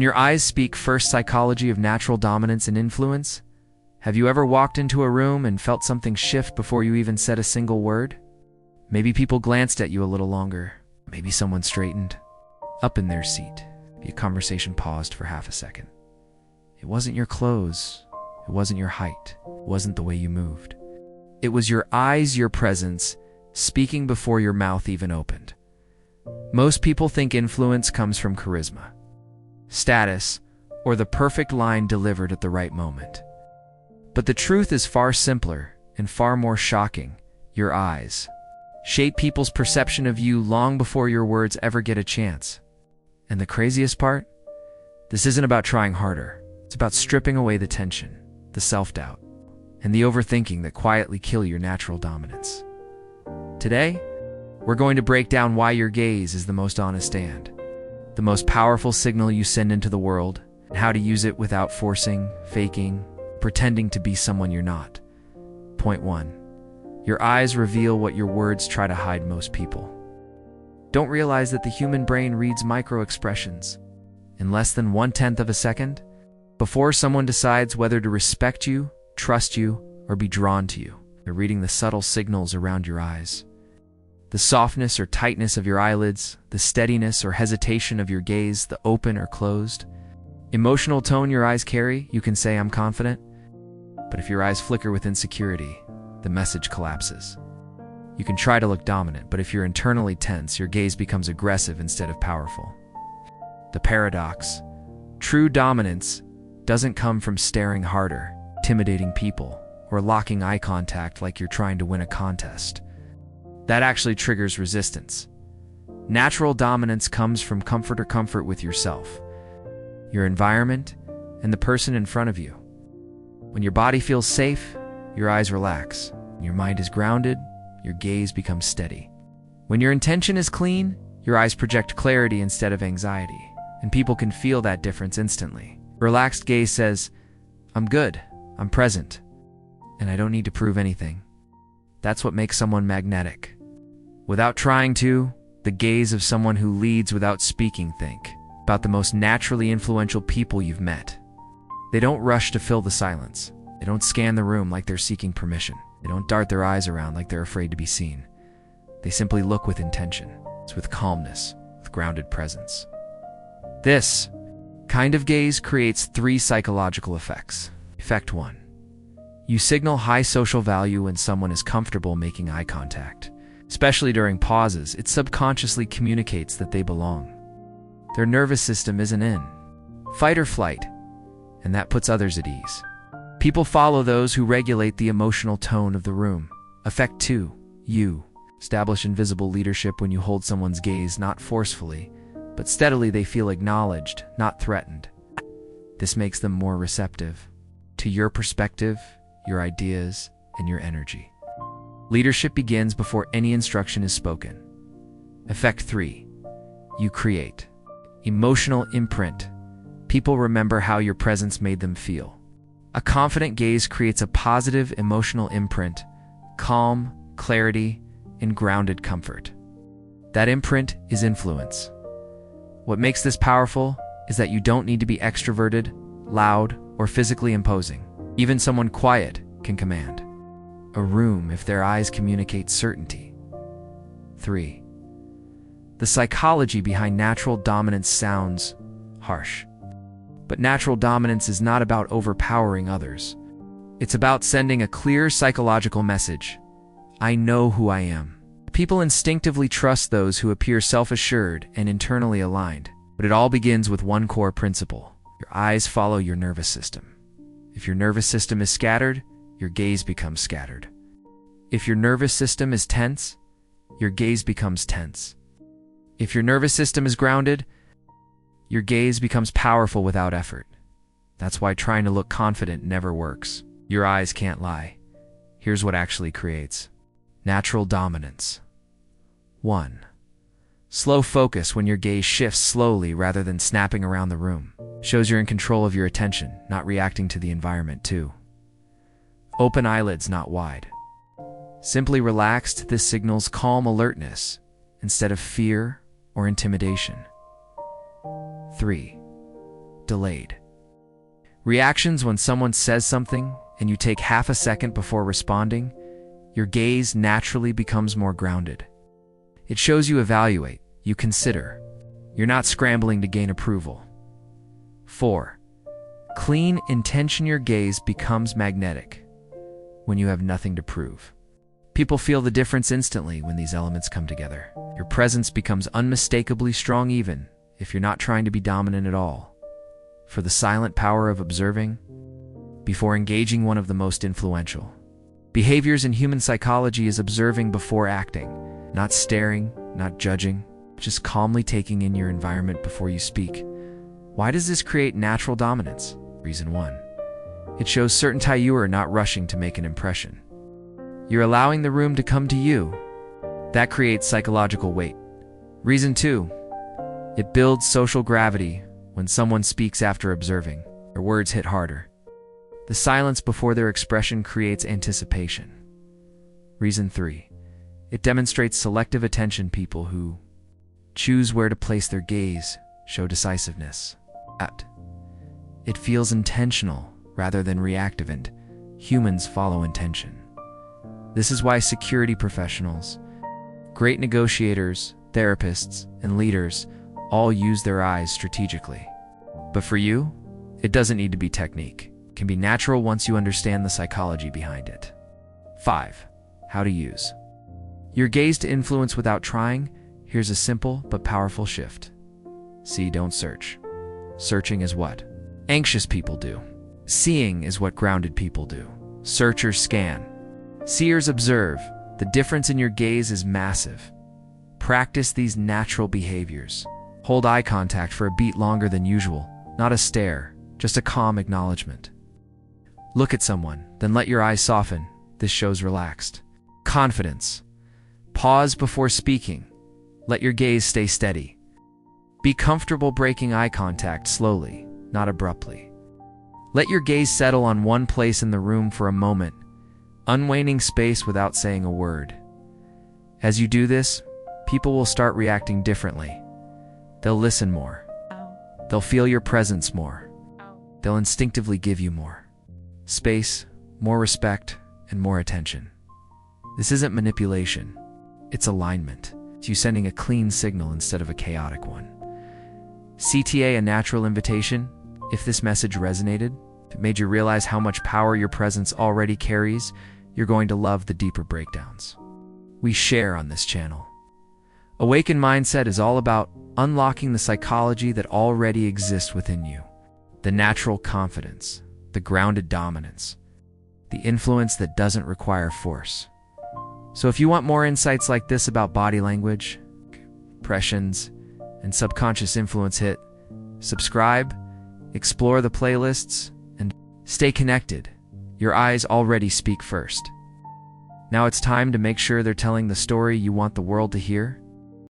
your eyes speak, first psychology of natural dominance and influence. Have you ever walked into a room and felt something shift before you even said a single word? Maybe people glanced at you a little longer. Maybe someone straightened up in their seat. Maybe a conversation paused for half a second. It wasn't your clothes. It wasn't your height. It wasn't the way you moved. It was your eyes, your presence, speaking before your mouth even opened. Most people think influence comes from charisma, status, or the perfect line delivered at the right moment. But the truth is far simpler and far more shocking. Your eyes shape people's perception of you long before your words ever get a chance. And the craziest part? This isn't about trying harder. It's about stripping away the tension, the self-doubt, and the overthinking that quietly kill your natural dominance. Today, we're going to break down why your gaze is the most honest and the most powerful signal you send into the world, and how to use it without forcing, faking, pretending to be someone you're not. Point 1. Your eyes reveal what your words try to hide. Most people don't realize that the human brain reads micro-expressions in less than 1/10 of a second before someone decides whether to respect you, trust you, or be drawn to you. They're reading the subtle signals around your eyes. The softness or tightness of your eyelids, the steadiness or hesitation of your gaze, the open or closed emotional tone your eyes carry. You can say, "I'm confident," but if your eyes flicker with insecurity, the message collapses. You can try to look dominant, but if you're internally tense, your gaze becomes aggressive instead of powerful. The paradox: true dominance doesn't come from staring harder, intimidating people, or locking eye contact like you're trying to win a contest. That actually triggers resistance. Natural dominance comes from comfort with yourself, your environment, and the person in front of you. When your body feels safe, your eyes relax. When your mind is grounded, your gaze becomes steady. When your intention is clean, your eyes project clarity instead of anxiety, and people can feel that difference instantly. Relaxed gaze says, "I'm good, I'm present, and I don't need to prove anything." That's what makes someone magnetic. Without trying to, the gaze of someone who leads without speaking. Think about the most naturally influential people you've met. They don't rush to fill the silence. They don't scan the room like they're seeking permission. They don't dart their eyes around like they're afraid to be seen. They simply look with intention. It's with calmness, with grounded presence. This kind of gaze creates 3 psychological effects. Effect 1. You signal high social value when someone is comfortable making eye contact. Especially during pauses, it subconsciously communicates that they belong. Their nervous system isn't in fight or flight, and that puts others at ease. People follow those who regulate the emotional tone of the room. Effect 2. You establish invisible leadership when you hold someone's gaze, not forcefully, but steadily. They feel acknowledged, not threatened. This makes them more receptive to your perspective, your ideas, and your energy. Leadership begins before any instruction is spoken. Effect 3. You create emotional imprint. People remember how your presence made them feel. A confident gaze creates a positive emotional imprint, calm, clarity, and grounded comfort. That imprint is influence. What makes this powerful is that you don't need to be extroverted, loud, or physically imposing. Even someone quiet can command a room if their eyes communicate certainty. 3. The psychology behind natural dominance sounds harsh. But natural dominance is not about overpowering others. It's about sending a clear psychological message. I know who I am. People instinctively trust those who appear self-assured and internally aligned. But it all begins with one core principle. Your eyes follow your nervous system. If your nervous system is scattered, your gaze becomes scattered. If your nervous system is tense, your gaze becomes tense. If your nervous system is grounded, your gaze becomes powerful without effort. That's why trying to look confident never works. Your eyes can't lie. Here's what actually creates natural dominance. 1. Slow focus. When your gaze shifts slowly rather than snapping around the room. Shows you're in control of your attention, not reacting to the environment. 2. Open eyelids, not wide. Simply relaxed, this signals calm alertness instead of fear or intimidation. 3. delayed. Reactions: when someone says something and you take half a second before responding, your gaze naturally becomes more grounded. It shows you evaluate, you consider. You're not scrambling to gain approval. 4. Clean intention: your gaze becomes magnetic when you have nothing to prove. People feel the difference instantly when these elements come together. Your presence becomes unmistakably strong even if you're not trying to be dominant at all. For the silent power of observing before engaging: one of the most influential behaviors in human psychology is observing before acting. Not staring, not judging, just calmly taking in your environment before you speak. Why does this create natural dominance? Reason 1. It shows certainty: you are not rushing to make an impression. You're allowing the room to come to you. That creates psychological weight. Reason 2. It builds social gravity. When someone speaks after observing, their words hit harder. The silence before their expression creates anticipation. Reason 3. It demonstrates selective attention. People who choose where to place their gaze show decisiveness. It feels intentional rather than reactive, and humans follow intention. This is why security professionals, great negotiators, therapists, and leaders all use their eyes strategically. But for you, it doesn't need to be technique. It can be natural once you understand the psychology behind it. 5. How to use your gaze to influence without trying. Here's a simple but powerful shift. See, don't search. Searching is what anxious people do. Seeing is what grounded people do. Searchers scan. Seers observe. The difference in your gaze is massive. Practice these natural behaviors. Hold eye contact for a beat longer than usual. Not a stare, just a calm acknowledgement. Look at someone, then let your eyes soften. This shows relaxed confidence. Pause before speaking. Let your gaze stay steady. Be comfortable breaking eye contact slowly, not abruptly. Let your gaze settle on one place in the room for a moment, unwaning space without saying a word. As you do this, people will start reacting differently. They'll listen more. They'll feel your presence more. They'll instinctively give you more space, more respect, and more attention. This isn't manipulation. It's alignment. It's you sending a clean signal instead of a chaotic one. CTA: a natural invitation. If this message resonated, if it made you realize how much power your presence already carries, you're going to love the deeper breakdowns we share on this channel. Awaken Mindset is all about unlocking the psychology that already exists within you. The natural confidence, the grounded dominance, the influence that doesn't require force. So if you want more insights like this about body language, impressions, and subconscious influence, hit subscribe, explore the playlists, and stay connected. Your eyes already speak first. Now it's time to make sure they're telling the story you want the world to hear.